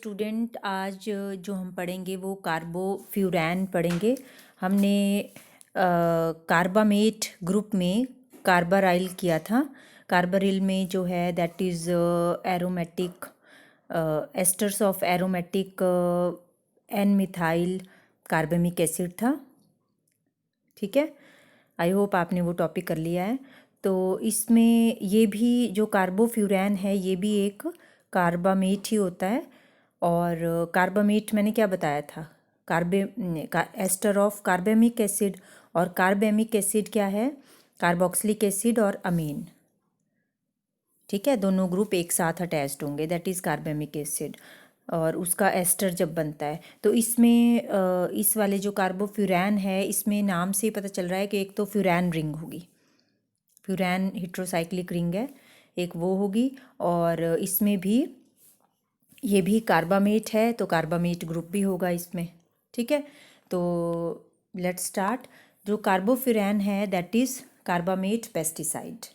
Student आज जो हम पढ़ेंगे वो कार्बोफ्यूरैन पढ़ेंगे। हमने कार्बामेट ग्रुप में कार्बाराइल किया था। कार्बारिल में जो है that is aromatic esters of aromatic N methyl carbamic acid था। ठीक है, आई होप आपने वो टॉपिक कर लिया है। तो इसमें ये भी जो कार्बोफ्यूरैन है ये भी एक कार्बामेट ही होता है। और कार्बामेट मैंने क्या बताया था, एस्टर ऑफ कार्बेमिक एसिड। और कार्बेमिक एसिड क्या है, कार्बोक्सिलिक एसिड और अमीन। ठीक है, दोनों ग्रुप एक साथ अटैच्ड होंगे, दैट इज़ कार्बेमिक एसिड। और उसका एस्टर जब बनता है तो इसमें इस वाले जो कार्बोफ्यूरैन है इसमें नाम से ही पता चल रहा है कि एक तो फ्यूरैन रिंग होगी, फ्यूरैन हेट्रोसाइक्लिक रिंग है एक, वो होगी। और इसमें भी ये भी कार्बामेट है तो कार्बामेट ग्रुप भी होगा इसमें। ठीक है, तो लेट्स स्टार्ट। जो कार्बोफ्यूरैन है that is carbamate pesticide,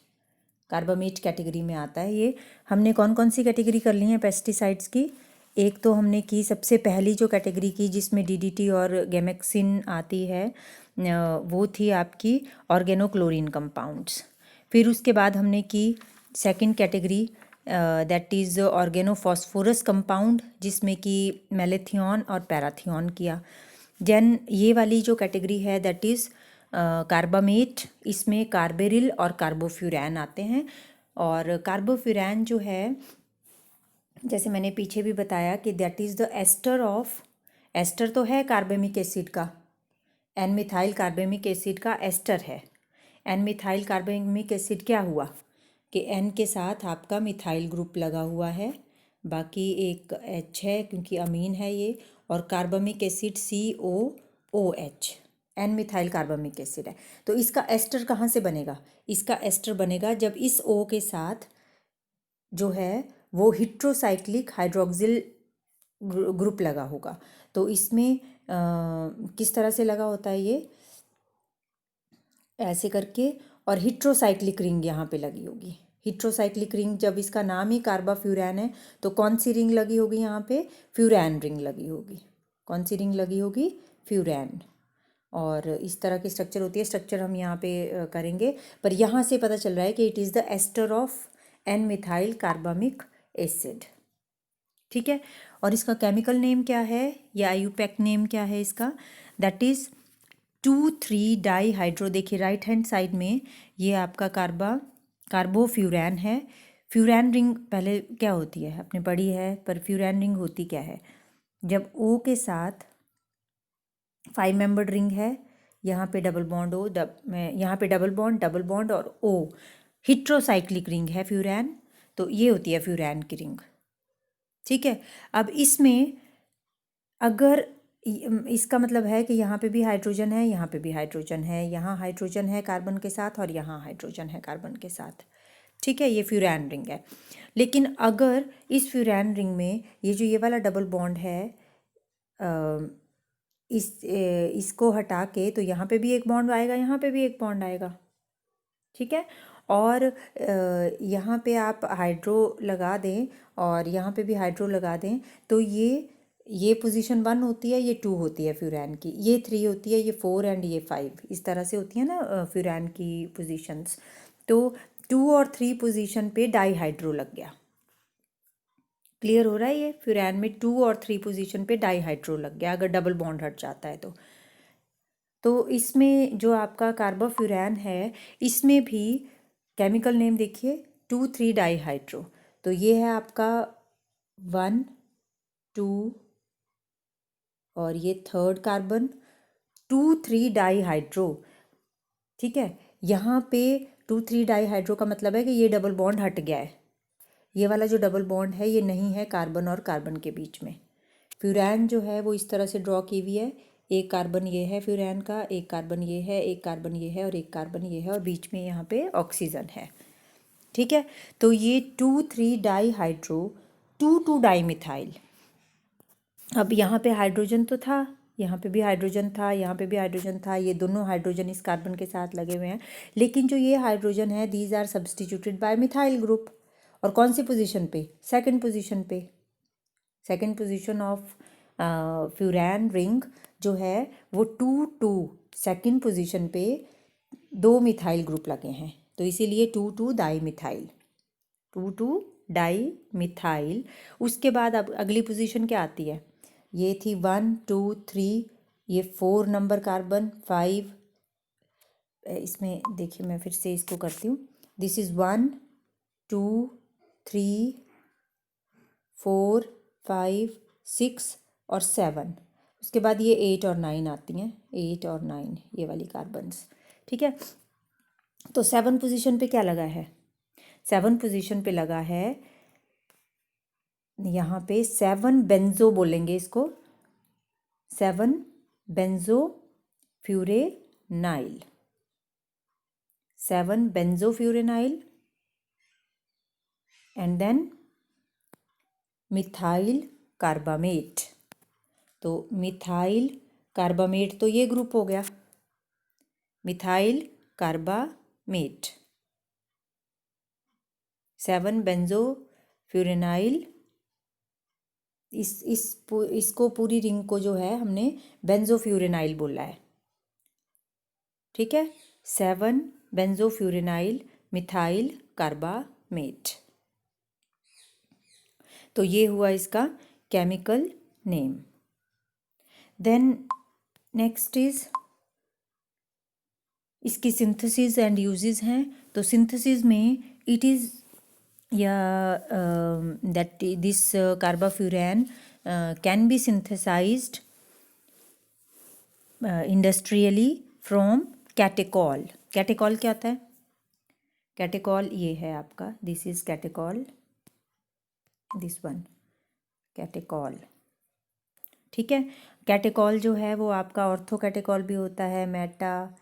carbamate category में आता है ये। हमने कौन कौन सी कैटेगरी कर ली है पेस्टिसाइड्स की? एक तो हमने की सबसे पहली जो कैटेगरी की जिसमें डीडीटी और गैमेक्सिन आती है वो थी आपकी ऑर्गेनोक्लोरीन कंपाउंड्स। फिर उसके बाद हमने की second category that is organophosphorus compound जिसमें कि मेलेथियन और पैराथियन किया। देन ये वाली जो कैटेगरी है दैट इज़ कार्बामेट, इसमें कार्बेरिल और कार्बोफ्यूरैन आते हैं। और कार्बोफ्यूरैन जो है जैसे मैंने पीछे भी बताया कि that is the ester of, ester तो है कार्बेमिक एसिड का, एन मिथाइल कार्बेमिक एसिड का एस्टर है। एन मिथाइल कार्बेमिक एसिड क्या हुआ कि एन के साथ आपका मिथाइल ग्रुप लगा हुआ है, बाकी एक एच है क्योंकि अमीन है ये, और carbamic acid COOH, N methyl carbamic acid है। तो इसका एस्टर कहाँ से बनेगा? इसका एस्टर बनेगा जब इस O के साथ जो है वो हिट्रोसाइक्लिक हाइड्रोक्सिल ग्रुप लगा होगा। तो इसमें किस तरह से लगा होता है ये, ऐसे करके, और हिट्रोसाइक्लिक रिंग यहाँ पे लगी होगी। हिट्रोसाइक्लिक रिंग, जब इसका नाम ही कार्बाफ्यूरैन है तो कौन सी रिंग लगी होगी यहाँ पे? फ्यूरैन रिंग लगी होगी। कौन सी रिंग लगी होगी? फ्यूरैन। और इस तरह की स्ट्रक्चर होती है, स्ट्रक्चर हम यहाँ पे करेंगे, पर यहाँ से पता चल रहा है कि it is the ester of N methyl carbamic acid. ठीक है, और इसका केमिकल नेम क्या है या आईयूपैक नेम क्या है इसका? That is 2,3 dihydro. देखिए राइट हैंड साइड में ये आपका कार्बोफ्यूरैन है। फ्यूरैन रिंग पहले क्या होती है आपने पढ़ी है, पर फ्यूरैन रिंग होती क्या है? जब O के साथ 5 मेंबर्ड रिंग है, यहाँ पे डबल बॉन्ड O, यहाँ पे डबल बॉन्ड और O, हिट्रोसाइक्लिक रिंग है फ्यूरैन, तो ये होती है फ्यूरैन की रिंग। ठीक है, अब इसमें अगर इसका मतलब है कि यहाँ पे भी हाइड्रोजन है, यहाँ पे भी हाइड्रोजन है, यहाँ हाइड्रोजन है कार्बन के साथ और यहाँ हाइड्रोजन है कार्बन के साथ। ठीक है, ये फ्यूरैन रिंग है। लेकिन अगर इस फ्यूरैन रिंग में ये जो ये वाला डबल बॉन्ड है इसको हटा के, तो यहाँ पे भी एक बॉन्ड आएगा, यहाँ पे भी एक बॉन्ड आएगा। ठीक है, और यहाँ पे आप हाइड्रो लगा दें और यहाँ पे भी हाइड्रो लगा दें, तो ये पोजीशन 1 होती है, ये 2 होती है फ्यूरैन की, ये 3 होती है, ये 4 एंड ये 5, इस तरह से होती है ना फ्यूरैन की पोजीशंस। तो 2 और 3 पोजीशन पे डाईहाइड्रो लग गया। क्लियर हो रहा है? ये फ्यूरैन में 2 और 3 पोजीशन पे डाईहाइड्रो लग गया अगर डबल बॉन्ड हट जाता है तो इसमें जो आपका कार्बोफ्यूरैन है इसमें भी केमिकल नेम देखिए 2,3 डाईहाइड्रो। तो ये है आपका 1, 2 और ये थर्ड कार्बन, 2,3 डाईहाइड्रो। ठीक है, यहाँ पे 2,3 डाईहाइड्रो का मतलब है कि ये डबल बॉन्ड हट गया है। ये वाला जो डबल बॉन्ड है ये नहीं है कार्बन और कार्बन के बीच में। फ्यूरैन जो है वो इस तरह से ड्रॉ की हुई है, एक कार्बन ये है फ्यूरैन का, एक कार्बन ये है, एक कार्बन ये है और एक कार्बन ये है, और बीच में यहाँ पे ऑक्सीजन है। ठीक है, तो ये 2,3 डाईहाइड्रो 2,2 डाईमिथाइल। अब यहाँ पे हाइड्रोजन तो था, यहाँ पे भी हाइड्रोजन था, यहाँ पे भी हाइड्रोजन था, ये दोनों हाइड्रोजन इस कार्बन के साथ लगे हुए हैं, लेकिन जो ये हाइड्रोजन है these are substituted by methyl group. और कौन सी पोजीशन पे? सेकंड पोजीशन पे। Second position of furan ring जो है वो 2 सेकेंड पोजीशन पे 2 मिथाइल ग्रुप लगे हैं, तो इसीलिए 2 डाई मिथाइल, 2 डाई मिथाइल। उसके बाद अब अगली पोजीशन क्या आती है, ये थी 1 2 3, ये 4 नंबर कार्बन, 5, इसमें देखिए मैं फिर से इसको करती हूँ, दिस इज़ 1 2 3 4 5 6 और 7। उसके बाद ये 8 और 9 आती हैं, 8 और 9 ये वाली कार्बन्स, ठीक है। तो 7 पोजीशन पे क्या लगा है, 7 पोजीशन पे लगा है यहाँ पे 7 बेंजो बोलेंगे इसको, 7 benzo furanyl, 7 benzo furanyl and then methyl carbamate. तो मिथाइल कार्बामेट तो ये ग्रुप हो गया, मिथाइल कार्बामेट, 7 बेंजो फ्यूरेनाइल। इसको पूरी रिंग को जो है हमने बेंजो फ्यूरेनाइल बोला है, ठीक है। 7 बेंजो फ्यूरेनाइल मिथाइल कार्बामेट, तो ये हुआ इसका chemical name. Then next is इसकी सिंथेसिस एंड यूजेस हैं। तो सिंथेसिस में इट इज़ या that this carbofuran can be synthesised industrially from catechol. Catechol क्या होता है, कैटेकॉल ये है आपका, this is catechol, this one catechol, ठीक है। कैटेकॉल जो है वो आपका ऑर्थो कैटेकॉल भी होता है, meta,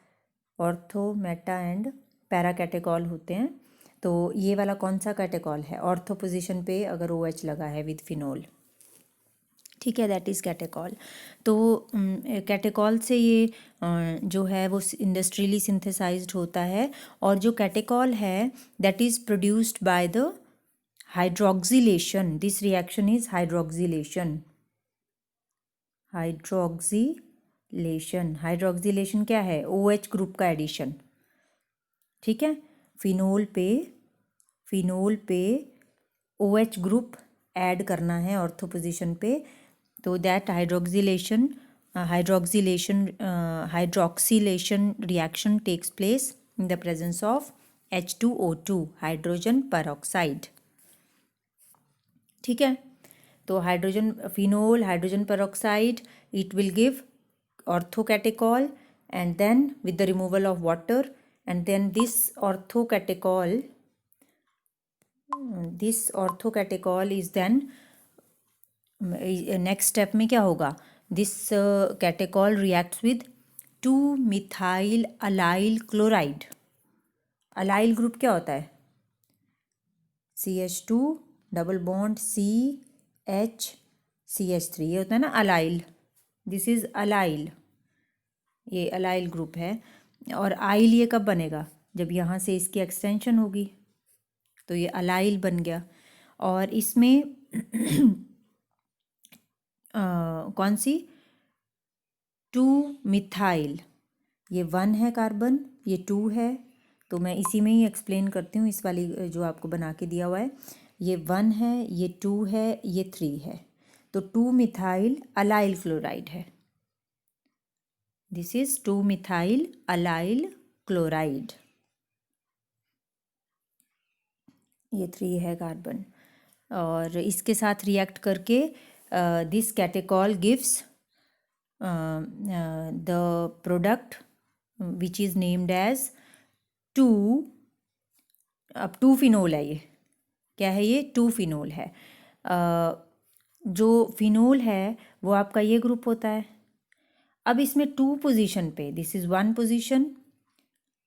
ortho, meta and para catechol होते हैं। तो ये वाला कौन सा कैटेकॉल है, ऑर्थो पोजीशन पे अगर OH लगा है विद फिनोल, ठीक है, दैट इज़ कैटेकॉल। तो कैटेकॉल से ये जो है वो इंडस्ट्रियली सिंथेसाइज्ड होता है, और जो कैटेकॉल है that is produced by the hydroxylation, this reaction is hydroxylation, hydroxylation, hydroxylation क्या है, OH ग्रुप का एडिशन, ठीक है। फिनोल पे OH ग्रुप ऐड करना है ऑर्थो पोजीशन पे, तो that hydroxylation reaction takes place in the presence of H2O2 hydrogen peroxide, ठीक है। तो hydrogen phenol hydrogen peroxide, it will give ortho catechol and then with the removal of water, and then this ortho catechol is then next step में क्या होगा, this catechol reacts with 2-methyl allyl chloride। allyl group क्या होता है, CH2 double bond CH3, ये होता है ना allyl, दिस इज allyl, ये अलाइल ग्रुप है। और आइल ये कब बनेगा, जब यहाँ से इसकी एक्सटेंशन होगी, तो ये अलाइल बन गया। और इसमें कौन सी 2-मिथाइल, ये 1 है कार्बन, ये 2 है, तो मैं इसी में ही एक्सप्लेन करती हूँ, इस वाली जो आपको बना के दिया हुआ है, ये 1 है, ये 2 है, ये 3 है, तो 2-मिथाइल अलाइल क्लोराइड है, this is two methyl allyl chloride, ये 3 है कार्बन। और इसके साथ रिएक्ट करके this catechol gives the product which is named as 2, अब 2 फिनोल है, ये क्या है, ये 2 फिनोल है। जो फिनोल है वो आपका ये ग्रुप होता है। अब इसमें 2 पोजीशन पे, this is 1 position,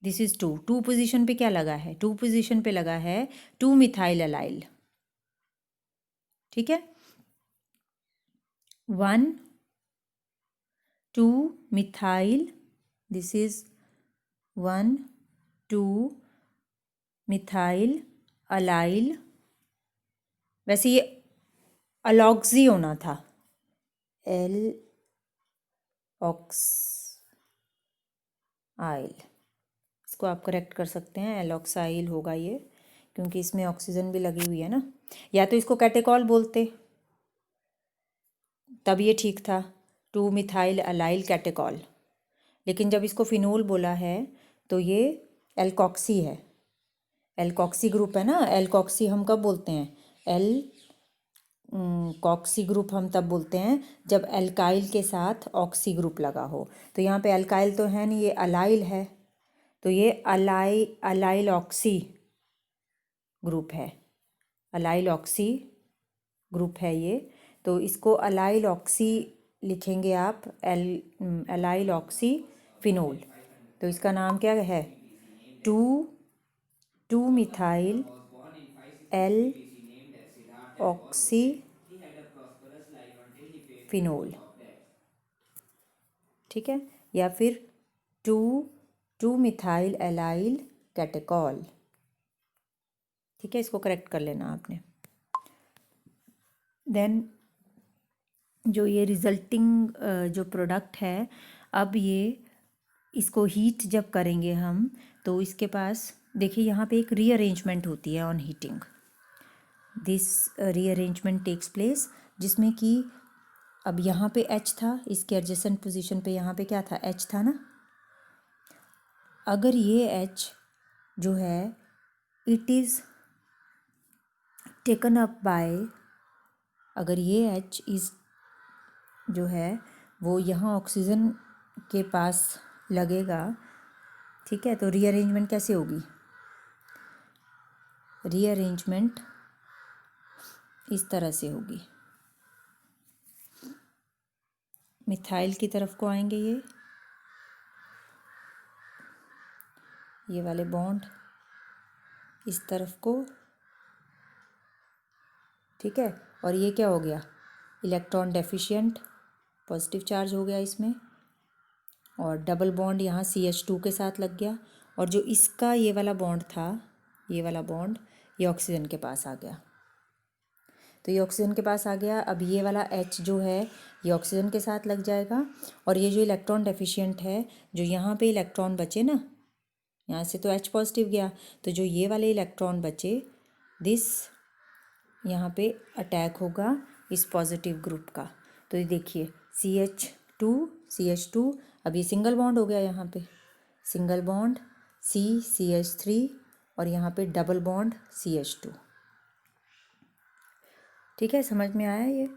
this is 2 position पे क्या लगा है, 2 पोजीशन पे लगा है 2-मिथाइल अलाइल, ठीक है, 1 2-मिथाइल, दिस इज 1 2-मिथाइल अलाइल। वैसे ये अलॉक्सी होना था, एल ऑक्स आइल। इसको आप करेक्ट कर सकते हैं, एलॉक्साइल होगा ये, क्योंकि इसमें ऑक्सीजन भी लगी हुई है ना। या तो इसको कैटेकॉल बोलते, तब ये ठीक था, 2 मिथाइल अलाइल कैटेकॉल। लेकिन जब इसको फिनोल बोला है तो ये एल्कॉक्सी है, एल्कॉक्सी ग्रुप है ना। एल्कॉक्सी हम कब बोलते हैं, एल कॉक्सी ग्रुप हम तब बोलते हैं जब एल्काइल के साथ ऑक्सी ग्रुप लगा हो। तो यहाँ पे एल्काइल तो है नहीं, ये अलाइल है, तो ये अलाइल ऑक्सी ग्रुप है, अलाइल ऑक्सी ग्रुप है ये। तो इसको अलाइल ऑक्सी लिखेंगे आप, अलाइल ऑक्सी फिनोल। तो इसका नाम क्या है, two methyl L oxy phenol, ठीक है। या फिर टू मिथाइल एलाइल कैटेकॉल, ठीक है। इसको करेक्ट कर लेना आपने। देन जो ये रिजल्टिंग जो प्रोडक्ट है, अब ये इसको हीट जब करेंगे हम, तो इसके पास देखिए यहाँ पे एक रीअरेंजमेंट होती है on heating. This rearrangement takes place, जिसमें कि अब यहाँ पे H था, इसके एडजेसेंट पोजीशन पे यहाँ पे क्या था, H था ना। अगर ये H जो है it is taken up by, अगर ये H इज़ जो है वो यहाँ ऑक्सीजन के पास लगेगा, ठीक है। तो रीअरेंजमेंट कैसे होगी, रीअरेंजमेंट इस तरह से होगी, मिथाइल की तरफ को आएंगे ये वाले बॉन्ड इस तरफ को, ठीक है। और ये क्या हो गया, इलेक्ट्रॉन डेफिशिएंट, पॉजिटिव चार्ज हो गया इसमें, और डबल बॉन्ड यहाँ CH2 के साथ लग गया। और जो इसका ये वाला बॉन्ड था, ये वाला बॉन्ड ये ऑक्सीजन के पास आ गया, तो ये ऑक्सीजन के पास आ गया। अब ये वाला H जो है ये ऑक्सीजन के साथ लग जाएगा, और ये जो इलेक्ट्रॉन डेफिशिएंट है, जो यहाँ पे इलेक्ट्रॉन बचे ना, यहाँ से तो H पॉजिटिव गया, तो जो ये वाले इलेक्ट्रॉन बचे, दिस यहाँ पे अटैक होगा इस पॉजिटिव ग्रुप का। तो ये देखिए CH2, अब ये सिंगल बॉन्ड हो गया, यहाँ पे सिंगल बॉन्ड CH3, और यहाँ पे डबल बॉन्ड CH2, ठीक है। समझ में आया ये,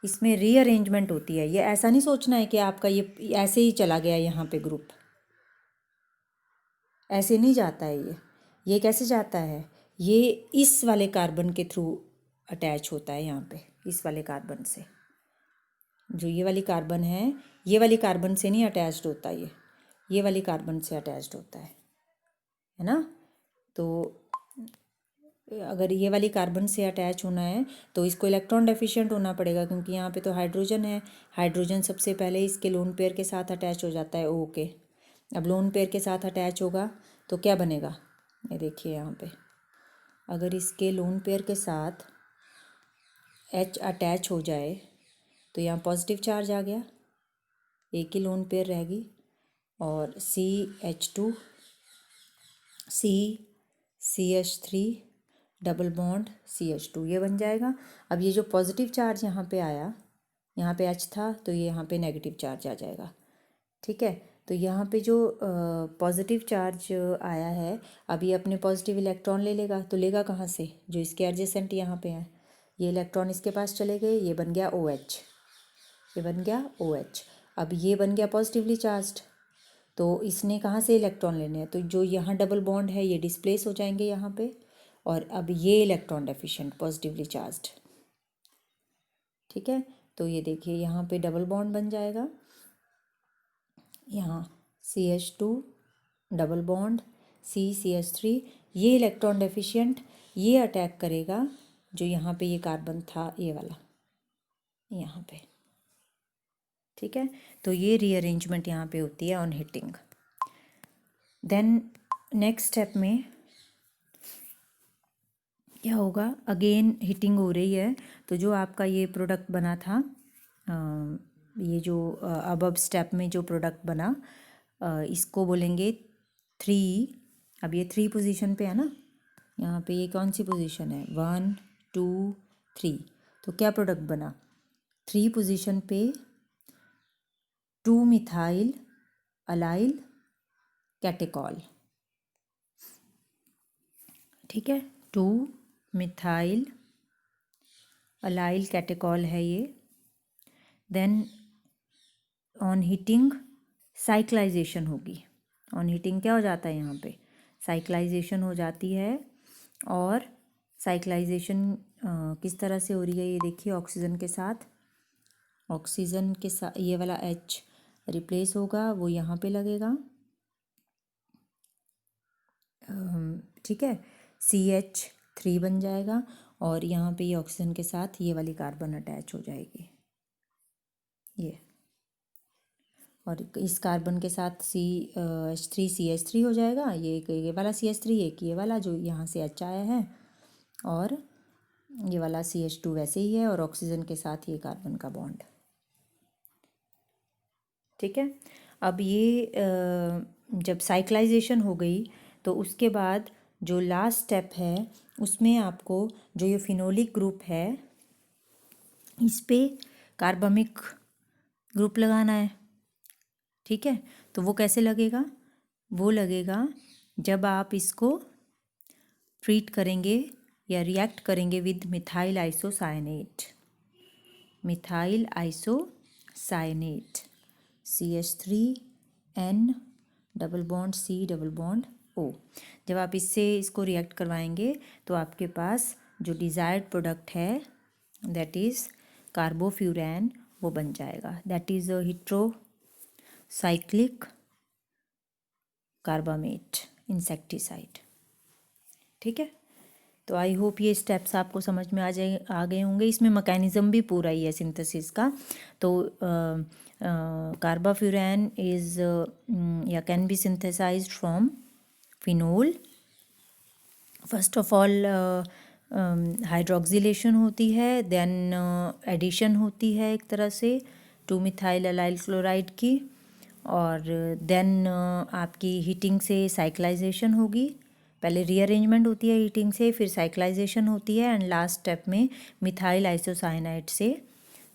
इसमें रीअरेंजमेंट होती है। ये ऐसा नहीं सोचना है कि आपका ये ऐसे ही चला गया यहाँ पे ग्रुप, ऐसे नहीं जाता है ये कैसे जाता है, ये इस वाले कार्बन के थ्रू अटैच होता है यहाँ पे, इस वाले कार्बन से। जो ये वाली कार्बन है, ये वाली कार्बन से नहीं अटैच्ड होता, ये वाली कार्बन से अटैच्ड होता है ना। तो अगर ये वाली कार्बन से अटैच होना है तो इसको इलेक्ट्रॉन डेफिशिएंट होना पड़ेगा, क्योंकि यहाँ पे तो हाइड्रोजन है, हाइड्रोजन सबसे पहले इसके लोन पेयर के साथ अटैच हो जाता है O के। अब लोन पेयर के साथ अटैच होगा तो क्या बनेगा, ये देखिए यहाँ पे, अगर इसके लोन पेयर के साथ H अटैच हो जाए तो यहाँ पॉजिटिव चार्ज आ गया, एक ही लोन पेयर रहेगी, और CH2 CH3 double bond CH2 ये बन जाएगा। अब ये जो पॉजिटिव चार्ज यहाँ पे आया, यहाँ पे H था तो ये यहाँ पे नेगेटिव चार्ज आ जाएगा, ठीक है। तो यहाँ पे जो पॉजिटिव चार्ज आया है, अब ये अपने पॉजिटिव इलेक्ट्रॉन ले लेगा, तो लेगा कहाँ से, जो इसके एडजेसेंट यहाँ पे हैं, ये इलेक्ट्रॉन इसके पास चले गए, ये बन गया OH, ये बन गया OH। अब ये बन गया पॉजिटिवली चार्ज्ड, तो इसने कहाँ से इलेक्ट्रॉन लेने हैं, तो जो यहाँ डबल बॉन्ड है ये डिस्प्लेस हो जाएंगे यहाँ पे, और अब ये इलेक्ट्रॉन डेफिशिएंट पॉजिटिवली चार्ज्ड, ठीक है। तो ये देखिए यहाँ पे डबल बॉन्ड बन जाएगा, यहाँ CH2 डबल बॉन्ड CH3, ये इलेक्ट्रॉन डेफिशिएंट, ये अटैक करेगा जो यहाँ पे ये कार्बन था, ये वाला यहाँ पे, ठीक है। तो ये रीअरेंजमेंट यहाँ पे होती है on heating. Then next step में क्या होगा, अगेन हीटिंग हो रही है, तो जो आपका ये प्रोडक्ट बना था, ये जो अब स्टेप में जो प्रोडक्ट बना, इसको बोलेंगे 3। अब ये 3 पोजीशन पे है ना, यहाँ पे ये कौन सी पोजीशन है, 1 2 3। तो क्या प्रोडक्ट बना, 3 पोजीशन पे 2 मिथाइल अलाइल कैटेकॉल। ठीक है, 2 मिथाइल अलाइल कैटेकॉल है ये। देन ऑन हीटिंग साइक्लाइजेशन होगी। ऑन हीटिंग क्या हो जाता है, यहाँ पे साइक्लाइजेशन हो जाती है। और साइक्लाइजेशन किस तरह से हो रही है, ये देखिए, ऑक्सीजन के साथ ये वाला H रिप्लेस होगा, वो यहाँ पे लगेगा। ठीक है, CH3 बन जाएगा, और यहाँ पे ये ऑक्सीजन के साथ ये वाली कार्बन अटैच हो जाएगी, ये। और इस कार्बन के साथ H3CH3 हो जाएगा, ये वाला CH3, एक ये वाला जो यहाँ से H आया है, और ये वाला CH2 वैसे ही है, और ऑक्सीजन के साथ ये कार्बन का बॉन्ड। ठीक है, अब ये जब साइक्लाइजेशन हो गई, तो उसके बाद जो लास्ट स्टेप है, उसमें आपको जो ये फिनोलिक ग्रुप है, इस पे कार्बमिक ग्रुप लगाना है। ठीक है, तो वो कैसे लगेगा, वो लगेगा जब आप इसको ट्रीट करेंगे या रिएक्ट करेंगे with methyl isocyanate. Methyl isocyanate CH3N double bond C double bond O। जब आप इसको रिएक्ट करवाएंगे, तो आपके पास जो डिज़ायर्ड प्रोडक्ट है, दैट इज़ कार्बोफ्यूरैन, वो बन जाएगा। That is a cyclic carbamate insecticide. ठीक है, तो आई होप ये स्टेप्स आपको समझ में आ गए होंगे। इसमें मैकेनिज़्म भी पूरा ही है सिंथेसिस का। तो कार्बाफ्यूरैन इज़ या can be synthesised from phenol. First of all hydroxylation होती है, देन एडिशन होती है एक तरह से 2 मिथाइल अलाइल क्लोराइड की, और देन आपकी हीटिंग से साइक्लाइजेशन होगी। पहले रीअरेंजमेंट होती है हीटिंग से, फिर साइक्लाइजेशन होती है, एंड लास्ट स्टेप में मिथाइल आइसोसाइनाइड से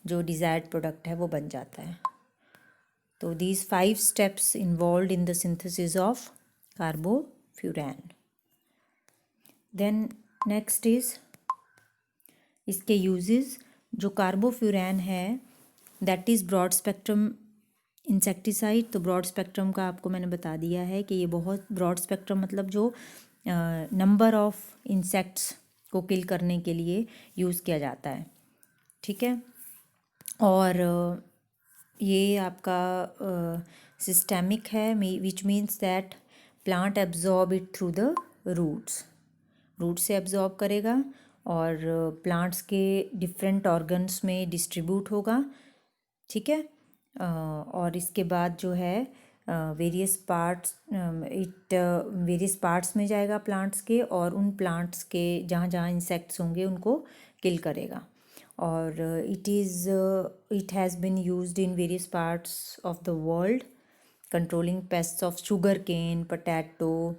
जो डिज़ायर्ड प्रोडक्ट है वो बन जाता है। तो these 5 steps involve in the synthesis of carbofuran. Then next is इसके यूजेस। जो कार्बोफ्यूरैन है, that is broad spectrum insecticide. तो ब्रॉड स्पेक्ट्रम का आपको मैंने बता दिया है कि ये बहुत ब्रॉड स्पेक्ट्रम, मतलब जो नंबर ऑफ इंसेक्ट्स को किल करने के लिए यूज़ किया जाता है। ठीक है, और ये आपका सिस्टेमिक है, which means that plant absorb it through the roots. Root से एब्जॉर्ब करेगा, और प्लांट्स के डिफरेंट ऑर्गन्स में डिस्ट्रीब्यूट होगा। ठीक है, और इसके बाद जो है वेरियस पार्ट्स में जाएगा प्लांट्स के, और उन प्लांट्स के जहाँ जहाँ इंसेक्ट्स होंगे उनको किल करेगा। और it has been used in various parts of the world, controlling pests of sugar cane, potato,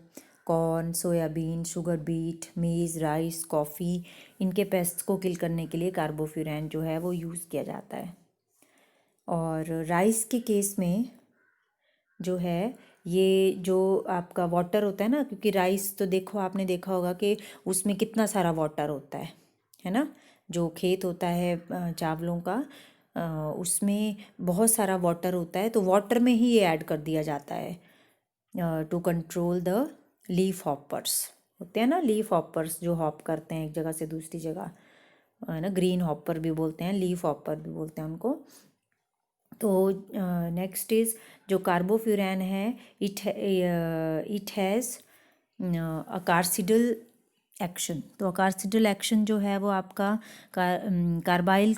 corn, soybean, sugar beet, maize, rice, coffee, इनके पेस्ट्स को किल करने के लिए कार्बोफ्यूरैन जो है वो यूज़ किया जाता है। और राइस के केस में जो है, ये जो आपका वाटर होता है ना, क्योंकि राइस तो देखो, आपने देखा होगा कि उसमें कितना सारा वाटर होता है ना। जो खेत होता है चावलों का, उसमें बहुत सारा वाटर होता है, तो वाटर में ही ये ऐड कर दिया जाता है to control the leaf hoppers. होते हैं ना लीफ हॉपर्स, जो हॉप करते हैं एक जगह से दूसरी जगह, है ना। ग्रीन हॉपर भी बोलते हैं, लीफ हॉपर भी बोलते हैं उनको। तो नेक्स्ट इज़ जो कार्बोफ्यूरैन है, इट हैज़ अकार्सिडल एक्शन। तो अकार्सिडल एक्शन जो है वो आपका कार्बेरिल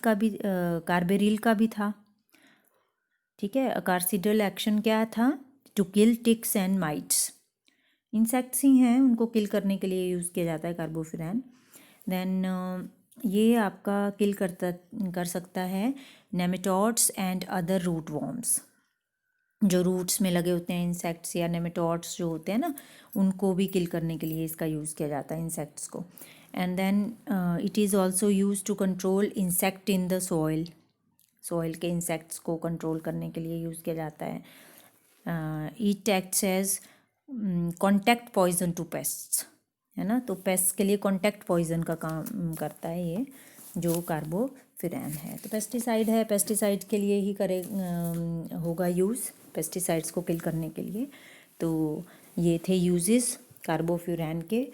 का भी था। ठीक है, अकार्सिडल एक्शन क्या था, to kill ticks and mites. Insects ही हैं, उनको किल करने के लिए यूज़ किया जाता है कार्बोफ्यूरैन। देन ये आपका किल कर सकता है nematodes and other root worms, जो रूट्स में लगे होते हैं इंसेक्ट्स या नेमेटोड्स जो होते हैं ना, उनको भी किल करने के लिए इसका यूज़ किया जाता है, इंसेक्ट्स को। And then it is also use to control insect in the soil, soil के इंसेक्ट्स को कंट्रोल करने के लिए यूज़ किया जाता है। It acts as contact poison to pests, है ना, तो पेस्ट के लिए कॉन्टैक्ट पॉइजन का काम करता है ये जो कार्बोफ्यूरैन है। तो पेस्टिसाइड है, पेस्टिसाइड के लिए ही होगा यूज़, पेस्टिसाइड्स को किल करने के लिए। तो ये थे यूजेस कार्बोफ्यूरैन के।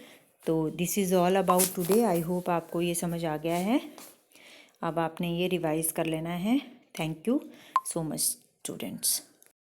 तो this is all about today. I hope आपको ये समझ आ गया है। अब आपने ये रिवाइज कर लेना है। Thank you so much students.